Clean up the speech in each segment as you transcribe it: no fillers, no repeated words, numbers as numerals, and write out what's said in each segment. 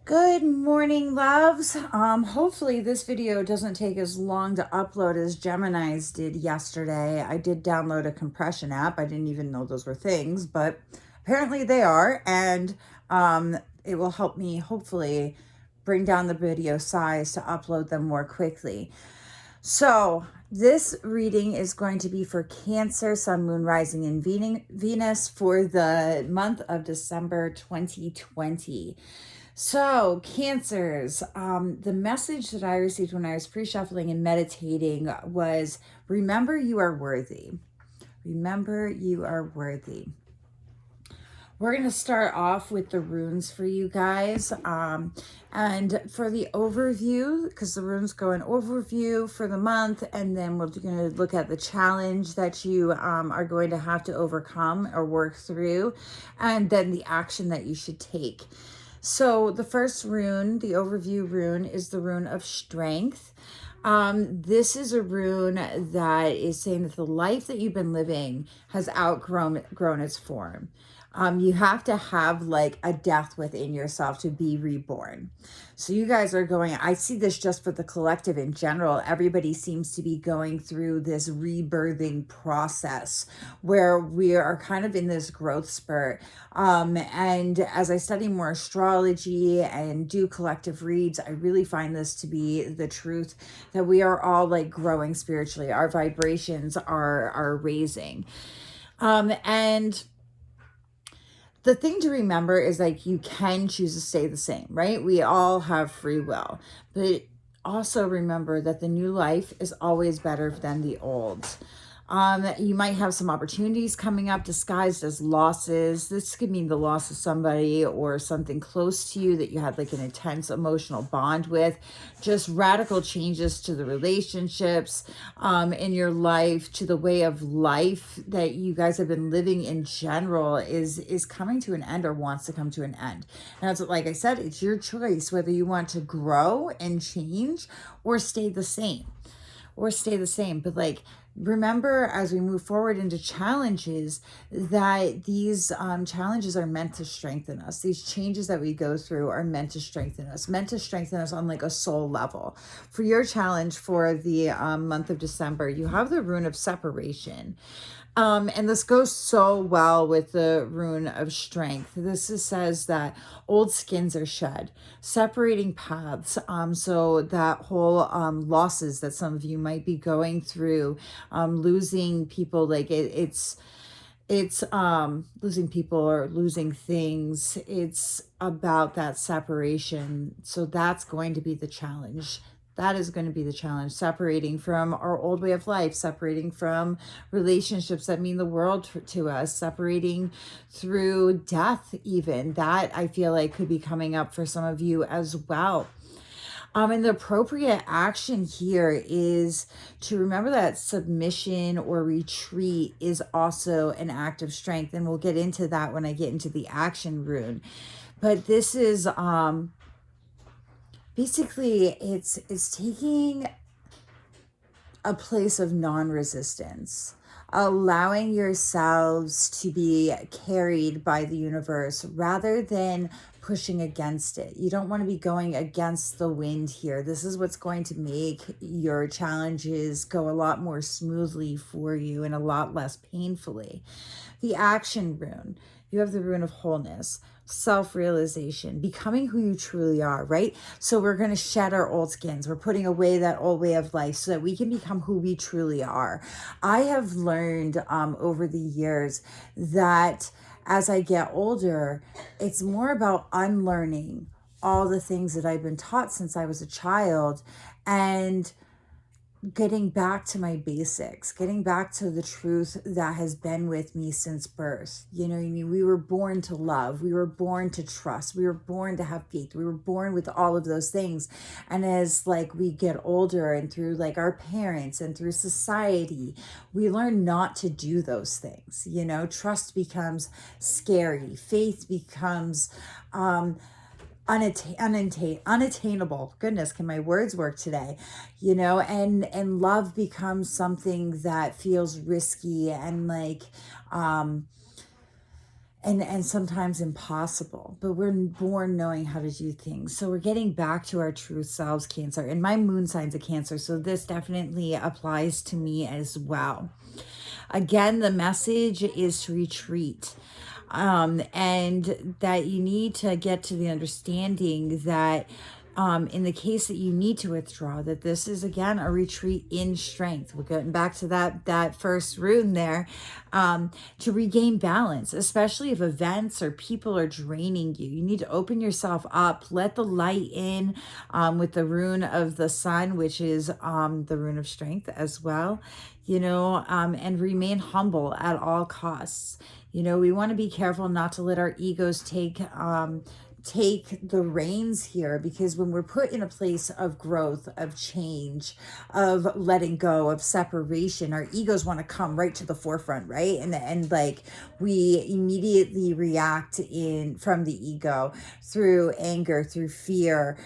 Good morning, loves. Hopefully this video doesn't take as long to upload as Gemini's did yesterday. I did download a compression app. I didn't even know those were things, but apparently they are, and it will help me hopefully bring down the video size to upload them more quickly. So this reading is going to be for Cancer, Sun, Moon, Rising, and Venus for the month of December 2020. So, Cancers, the message that I received when I was pre-shuffling and meditating was, remember you are worthy. Remember you are worthy. We're going to start off with the runes for you guys. And for the overview, because the runes go in overview for the month, and then we're going to look at the challenge that you are going to have to overcome or work through, and then the action that you should take. So the first rune, the overview rune, is the rune of strength. This is a rune that is saying that the life that you've been living has outgrown its form. You have to have like a death within yourself to be reborn. So you guys are going, I see this just for the collective in general. Everybody seems to be going through this rebirthing process where we are kind of in this growth spurt. And as I study more astrology and do collective reads, I really find this to be the truth that we are all like growing spiritually. Our vibrations are raising. And the thing to remember is like you can choose to stay the same, right? We all have free will, but also remember that the new life is always better than the old. You might have some opportunities coming up disguised as losses. This could mean the loss of somebody or something close to you that you had like an intense emotional bond with. Just radical changes to the relationships in your life, to the way of life that you guys have been living in general is coming to an end or wants to come to an end. And that's what, like I said, it's your choice whether you want to grow and change or stay the same. But like, remember as we move forward into challenges that these challenges are meant to strengthen us. These changes that we go through are meant to strengthen us on like a soul level. For your challenge for the month of December, you have the rune of separation. And this goes so well with the rune of strength. Says that old skins are shed, separating paths. So that whole losses that some of you might be going through, losing people, like it's losing people or losing things. It's about that separation. So that's going to be the challenge. That is going to be the challenge, separating from our old way of life, separating from relationships that mean the world to us, separating through death even. That I feel like could be coming up for some of you as well. And the appropriate action here is to remember that submission or retreat is also an act of strength. And we'll get into that when I get into the action rune. But this is basically it's taking a place of non-resistance, allowing yourselves to be carried by the universe rather than pushing against it. You don't want to be going against the wind here. This is what's going to make your challenges go a lot more smoothly for you and a lot less painfully. The action rune, you have the rune of wholeness, self-realization, becoming who you truly are, right? So we're going to shed our old skins. We're putting away that old way of life so that we can become who we truly are. I have learned over the years that as I get older, it's more about unlearning all the things that I've been taught since I was a child and getting back to my basics, getting back to the truth that has been with me since birth. You know what I mean? We were born to love. We were born to trust. We were born to have faith. We were born with all of those things. And as like we get older and through like our parents and through society, we learn not to do those things. You know, trust becomes scary. Faith becomes, unattainable. Goodness, can my words work today? You know, and love becomes something that feels risky and like and sometimes impossible, but we're born knowing how to do things. So we're getting back to our true selves, Cancer. And my moon sign's a Cancer, so this definitely applies to me as well. Again, the message is to retreat. And that you need to get to the understanding that in the case that you need to withdraw, that this is again a retreat in strength. We're getting back to that first rune there, to regain balance, especially if events or people are draining you. You need to open yourself up, let the light in, with the rune of the sun, which is the rune of strength as well, and remain humble at all costs. We want to be careful not to let our egos take the reins here, because when we're put in a place of growth, of change, of letting go, of separation, our egos want to come right to the forefront, right? And like we immediately react from the ego through anger, through fear,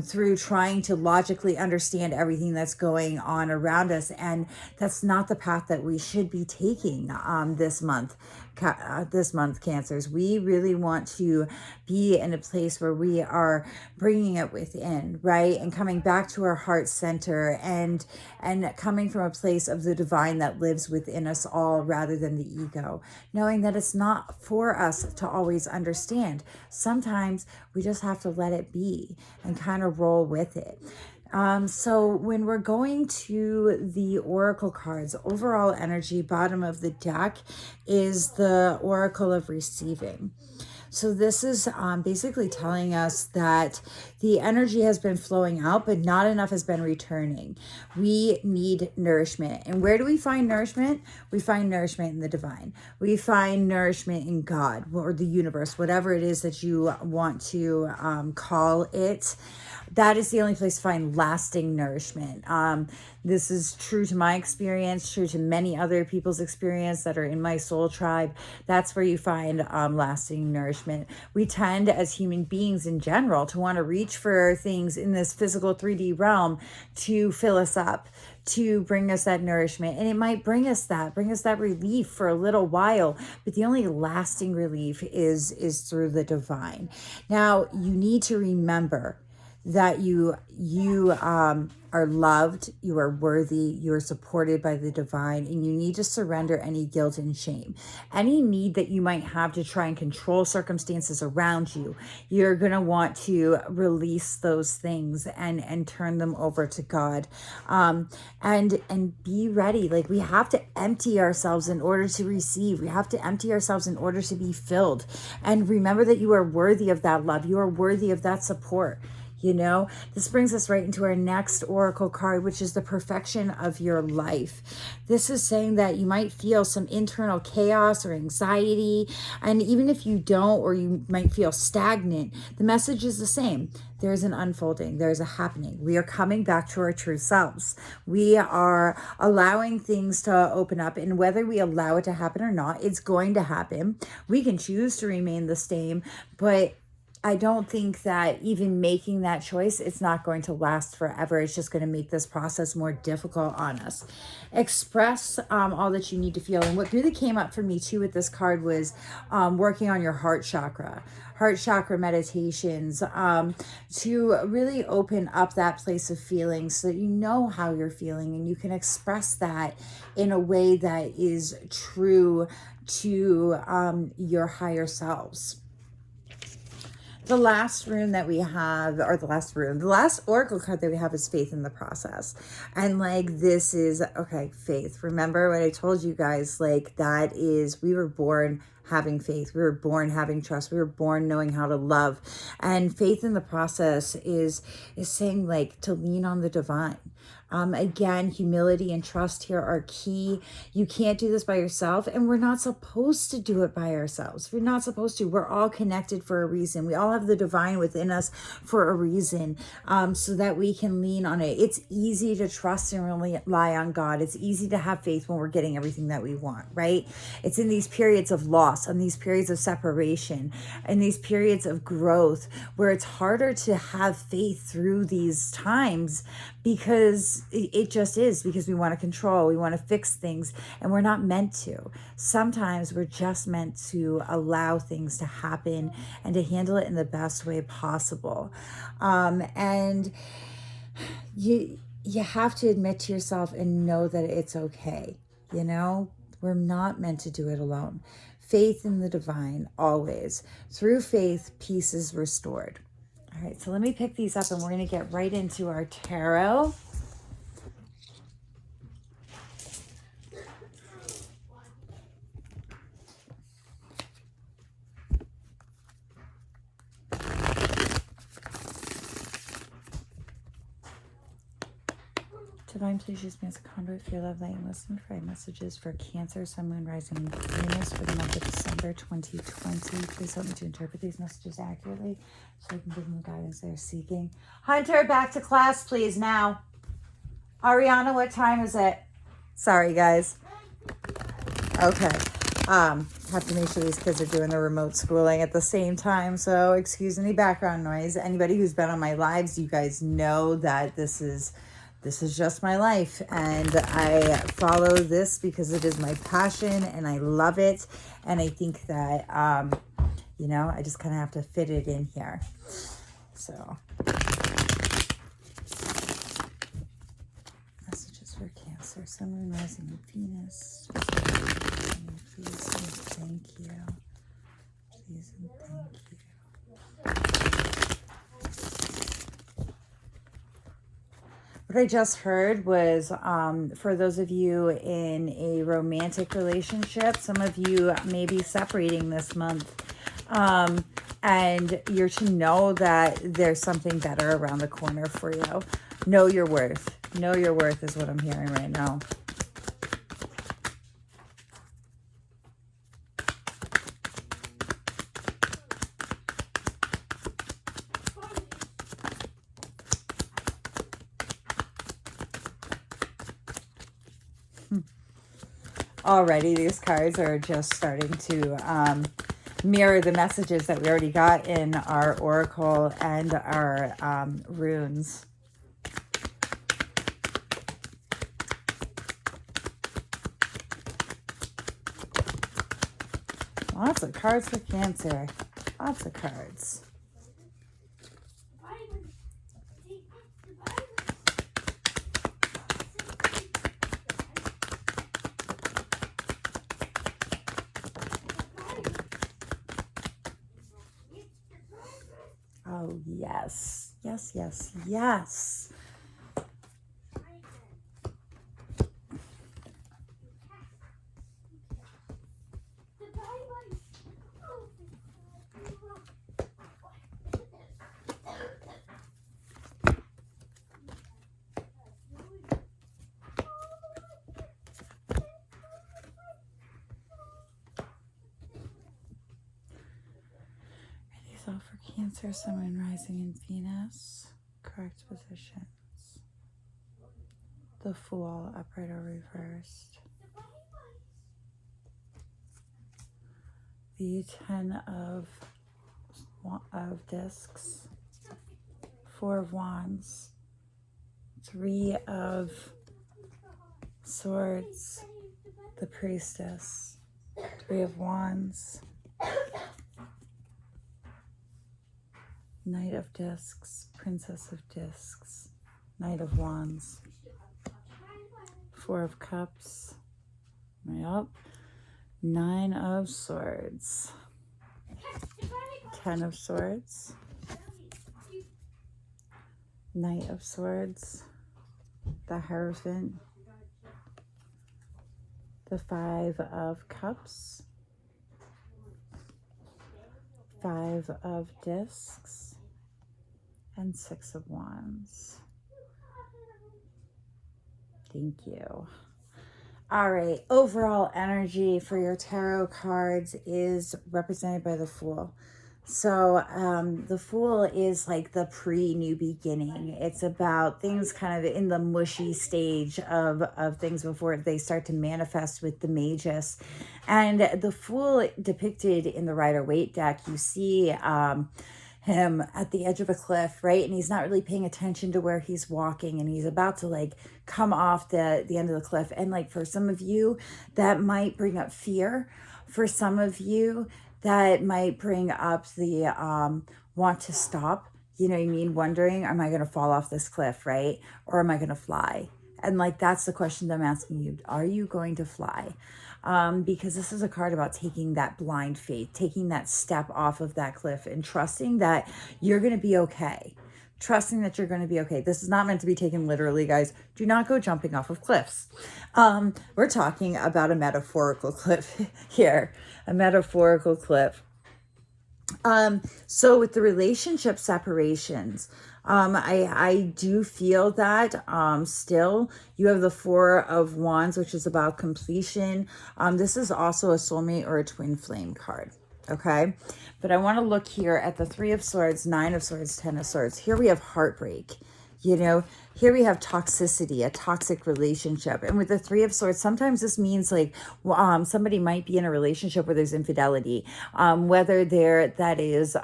through trying to logically understand everything that's going on around us. And that's not the path that we should be taking this month, Cancers. We really want to be in a place where we are bringing it within, right? And coming back to our heart center, and coming from a place of the divine that lives within us all, rather than the ego, knowing that it's not for us to always understand. Sometimes we just have to let it be and kind of roll with it. So when we're going to the oracle cards, overall energy, bottom of the deck is the Oracle of Receiving. So this is basically telling us that the energy has been flowing out, but not enough has been returning. We need nourishment. And where do we find nourishment? We find nourishment in the divine. We find nourishment in God, or the universe, whatever it is that you want to call it. That is the only place to find lasting nourishment. This is true to my experience, true to many other people's experience that are in my soul tribe. That's where you find lasting nourishment. We tend, as human beings in general, to want to reach for things in this physical 3D realm to fill us up, to bring us that nourishment. And it might bring us that relief for a little while, but the only lasting relief is through the divine. Now, you need to remember that you are loved, you are worthy, you are supported by the divine, and you need to surrender any guilt and shame. Any need that you might have to try and control circumstances around you, you're going to want to release those things and turn them over to God. And be ready. Like, we have to empty ourselves in order to receive. We have to empty ourselves in order to be filled. And remember that you are worthy of that love. You are worthy of that support. This brings us right into our next oracle card, which is the perfection of your life. This is saying that you might feel some internal chaos or anxiety. And even if you don't, or you might feel stagnant, the message is the same. There's an unfolding. There's a happening. We are coming back to our true selves. We are allowing things to open up, and whether we allow it to happen or not, it's going to happen. We can choose to remain the same, but I don't think that even making that choice, it's not going to last forever. It's just going to make this process more difficult on us. Express all that you need to feel. And what really came up for me too with this card was working on your heart chakra meditations, to really open up that place of feeling so that you know how you're feeling and you can express that in a way that is true to your higher selves. The last rune that we have, or the last oracle card that we have is faith in the process. And this is, okay, faith. Remember what I told you guys, that is, we were born having faith. We were born having trust. We were born knowing how to love. And faith in the process is saying to lean on the divine. Again, humility and trust here are key. You can't do this by yourself, and we're not supposed to do it by ourselves. We're not supposed to. We're all connected for a reason. We all have the divine within us for a reason, so that we can lean on it. It's easy to trust and rely on God. It's easy to have faith when we're getting everything that we want, right? It's in these periods of loss, and these periods of separation, and these periods of growth where it's harder to have faith through these times, because because it just is, because we want to control, we want to fix things, and we're not meant to. Sometimes we're just meant to allow things to happen and to handle it in the best way possible. And you have to admit to yourself and know that it's okay. You know, we're not meant to do it alone. Faith in the divine, always. Through faith, peace is restored. All right, so let me pick these up and we're going to get right into our tarot. Divine, please use me as a conduit for your love, light, and wisdom for messages for Cancer, Sun, Moon, Rising, and Venus for the month of December 2020. Please help me to interpret these messages accurately so I can give them the guidance they're seeking. Hunter, back to class, please, now. Ariana, what time is it? Sorry, guys. Okay. Have to make sure these kids are doing their remote schooling at the same time, so excuse any background noise. Anybody who's been on my lives, you guys know that this is just my life, and I follow this because it is my passion and I love it, and I think that you know, I just kind of have to fit it in here. So messages for Cancer, Sun, Moon, Rising, and Venus. Please and thank you. Please and thank you. What I just heard was for those of you in a romantic relationship, some of you may be separating this month. And you're to know that there's something better around the corner for you. Know your worth. Know your worth is what I'm hearing right now. Already, these cards are just starting to mirror the messages that we already got in our oracle and our runes. Lots of cards for Cancer. Lots of cards. Oh, yes. Yes, yes, yes. All for Cancer, Sun, Moon, Rising, and Venus. Correct positions. The Fool, upright or reversed. The Ten of Discs. Four of Wands. Three of Swords. The Priestess. Three of Wands. Knight of Discs, Princess of Discs, Knight of Wands, Four of Cups, yep, Nine of Swords, Ten of Swords, Knight of Swords, the Hierophant, the Five of Cups, Five of Discs, and Six of Wands. Thank you. All right, overall energy for your tarot cards is represented by the Fool. So the Fool is like the pre-new beginning. It's about things kind of in the mushy stage of things before they start to manifest with the Magus. And the Fool depicted in the Rider-Waite deck, you see him at the edge of a cliff, right? And he's not really paying attention to where he's walking, and he's about to like come off the end of the cliff. And like for some of you, that might bring up fear. For some of you, that might bring up the want to stop. You know what I mean? Wondering, am I going to fall off this cliff, right? Or am I going to fly? And like, that's the question that I'm asking you. Are you going to fly? Because this is a card about taking that blind faith, taking that step off of that cliff and trusting that you're going to be okay. Trusting that you're going to be okay. This is not meant to be taken literally, guys. Do not go jumping off of cliffs. We're talking about a metaphorical cliff here, a metaphorical cliff. So with the relationship separations, I do feel that still you have the Four of Wands, which is about completion. This is also a soulmate or a twin flame card. Okay, but I want to look here at the Three of Swords, Nine of Swords, Ten of Swords. Here we have heartbreak. You know, here we have toxicity, a toxic relationship. And with the Three of Swords, sometimes this means like somebody might be in a relationship where there's infidelity, whether that is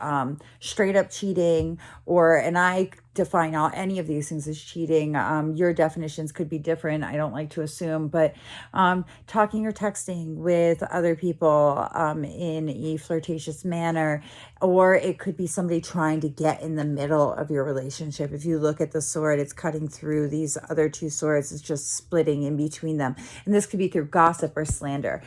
straight up cheating, or, and I define any of these things as cheating. Your definitions could be different. I don't like to assume, but talking or texting with other people in a flirtatious manner, or it could be somebody trying to get in the middle of your relationship. If you look at the sword, it's cutting through these other two swords. It's just splitting in between them. And this could be through gossip or slander.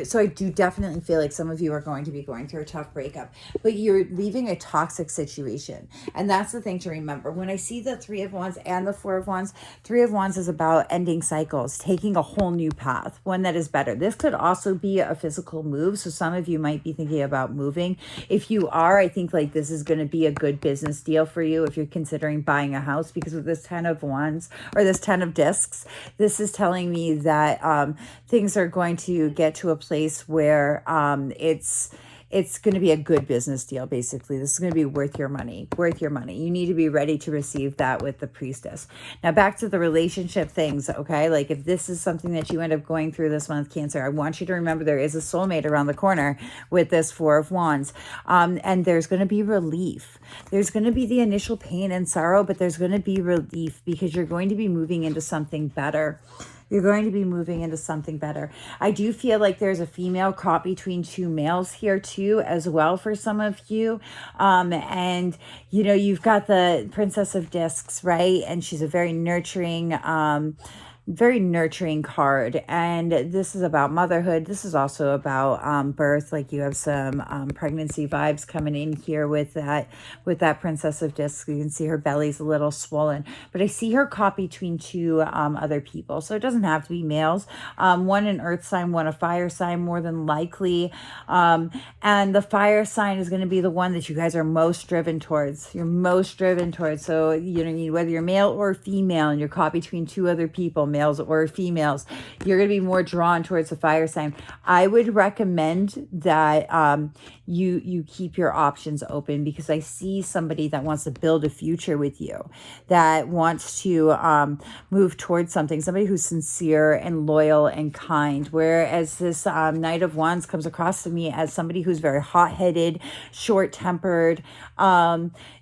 So I do definitely feel like some of you are going to be going through a tough breakup, but you're leaving a toxic situation. And that's the thing to remember. When I see the Three of Wands and the Four of Wands, Three of Wands is about ending cycles, taking a whole new path, one that is better. This could also be a physical move. So some of you might be thinking about moving. If you are, I think like this is going to be a good business deal for you if you're considering buying a house, because with this Ten of Wands or this Ten of Discs, this is telling me that things are going to get to a place where it's going to be a good business deal. Basically, this is going to be worth your money, You need to be ready to receive that with the Priestess. Now back to the relationship things. Okay. Like if this is something that you end up going through this month, Cancer, I want you to remember there is a soulmate around the corner with this Four of Wands. And there's going to be relief. There's going to be the initial pain and sorrow, but there's going to be relief because you're going to be moving into something better. You're going to be moving into something better. I do feel like there's a female caught between two males here too, as well, for some of you. And, you know, you've got the Princess of Discs, right? And she's a very nurturing card, and this is about motherhood. This is also about birth. Like you have some pregnancy vibes coming in here with that Princess of Discs. You can see her belly's a little swollen, but I see her caught between two other people, so it doesn't have to be males. One an earth sign, one a fire sign, more than likely, and the fire sign is going to be the one that you guys are most driven towards. You're most driven towards. So you know, whether you're male or female and you're caught between two other people, males or females, you're going to be more drawn towards the fire sign. I would recommend that you keep your options open, because I see somebody that wants to build a future with you, that wants to move towards something, somebody who's sincere and loyal and kind, whereas this Knight of Wands comes across to me as somebody who's very hot-headed, short-tempered,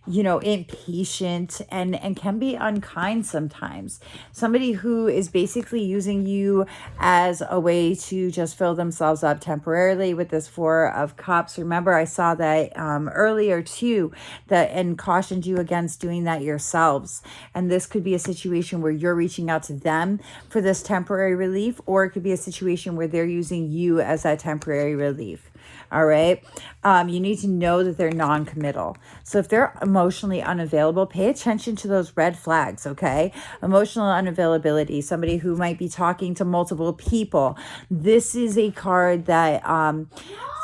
you know, impatient, and can be unkind sometimes. Somebody who is basically using you as a way to just fill themselves up temporarily with this Four of Cups. Remember, I saw that earlier too, and cautioned you against doing that yourselves. And this could be a situation where you're reaching out to them for this temporary relief, or it could be a situation where they're using you as that temporary relief. All right. You need to know that they're non-committal. So if they're emotionally unavailable, pay attention to those red flags. Okay. Emotional unavailability, somebody who might be talking to multiple people. This is a card that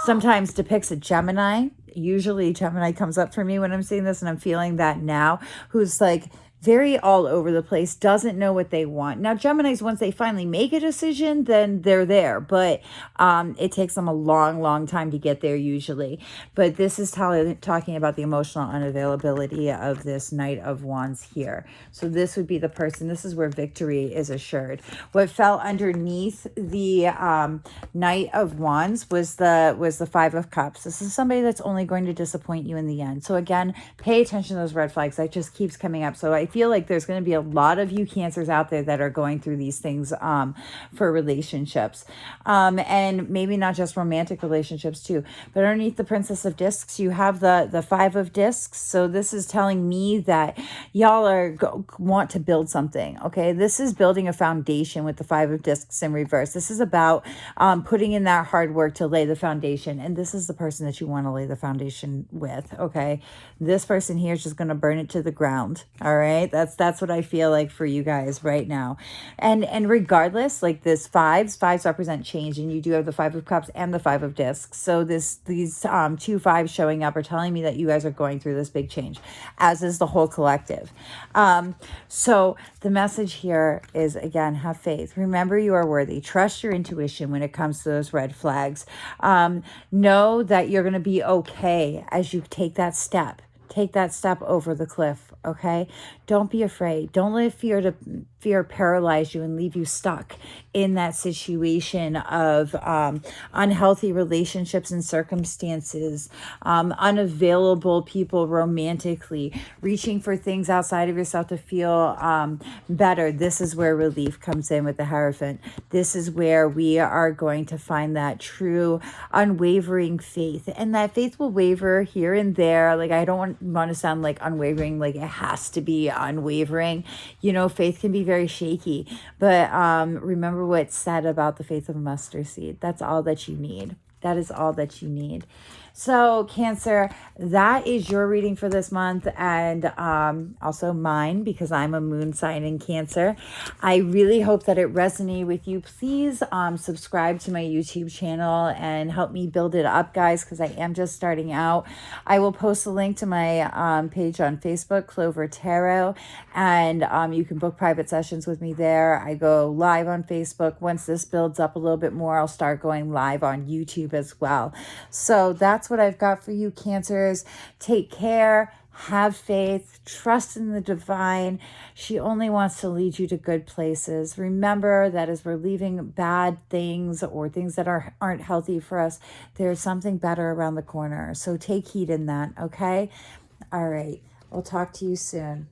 sometimes depicts a Gemini. Usually Gemini comes up for me when I'm seeing this, and I'm feeling that now, who's like very all over the place, doesn't know what they want. Now, Geminis, once they finally make a decision, then they're there, but it takes them a long, long time to get there usually. But this is talking about the emotional unavailability of this Knight of Wands here. So this would be the person, this is where victory is assured. What fell underneath the Knight of Wands was the Five of Cups. This is somebody that's only going to disappoint you in the end. So again, pay attention to those red flags. That just keeps coming up. So I feel like there's going to be a lot of you Cancers out there that are going through these things for relationships. And maybe not just romantic relationships too. But underneath the Princess of Discs, you have the Five of Discs. So this is telling me that y'all want to build something, okay? This is building a foundation with the Five of Discs in reverse. This is about putting in that hard work to lay the foundation. And this is the person that you want to lay the foundation with, okay? This person here is just going to burn it to the ground, all right? That's what I feel like for you guys right now. And regardless, like this fives represent change, and you do have the Five of Cups and the Five of Discs. So these two fives showing up are telling me that you guys are going through this big change, as is the whole collective. So the message here is, again, have faith. Remember, you are worthy. Trust your intuition when it comes to those red flags. Know that you're going to be okay as you take that step. Take that step over the cliff, okay? Don't be afraid. Don't let fear paralyze you and leave you stuck in that situation of unhealthy relationships and circumstances, unavailable people romantically, reaching for things outside of yourself to feel better. This is where relief comes in with the Hierophant. This is where we are going to find that true unwavering faith. And that faith will waver here and there. Like, I don't want to sound like unwavering, like it has to be unwavering. You know, faith can be very shaky, but remember what's said about the faith of a mustard seed. That's all that you need. That is all that you need. So Cancer, that is your reading for this month, and also mine, because I'm a moon sign in Cancer. I really hope that it resonated with you. Please subscribe to my YouTube channel and help me build it up, guys, because I am just starting out. I will post a link to my page on Facebook, Clover Tarot, and you can book private sessions with me there. I go live on Facebook. Once this builds up a little bit more, I'll start going live on YouTube as well. So that's what I've got for you, Cancers. Take care, have faith, trust in the divine. She only wants to lead you to good places. Remember that as we're leaving bad things or things that aren't healthy for us, there's something better around the corner. So take heed in that, okay? All right. We'll talk to you soon.